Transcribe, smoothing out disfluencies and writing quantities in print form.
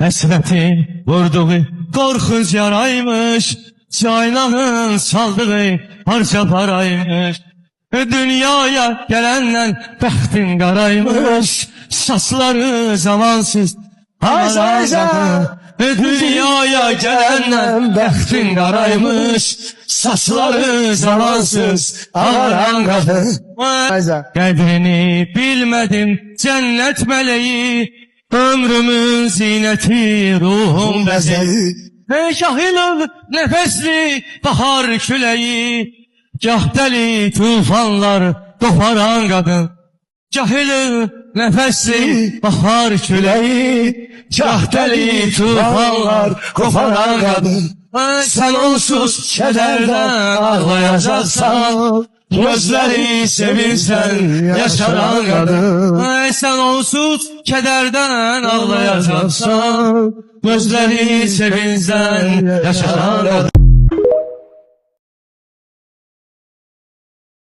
Həsrəti vurduğu qorxunc yaraymış, caynağın saldığı harca paraymış. Dünyaya gələndən bəxtin qaraymış, saçları zamansız havalandı. Dünyaya gələndən bəxtin qaraymış, saçları zamansız havalandı. Qədrini bilmədim cənnət mələyi, ömrümün zinəti, ruhum bəzəyi. Şahilov nəfəsli bahar küləyi, gah dəli tufanlar qoparan qadın. Cahilov nəfəsli bahar küləyi, gah dəli tufanlar qoparan qadın. Sən onsuz kədərdən ağlayacaqsan, gözləri sevinsən yaşaran qadın. Sən onsuz kədərdən ağlayacaqsan, gözləri sevinsən yaşaran qadın.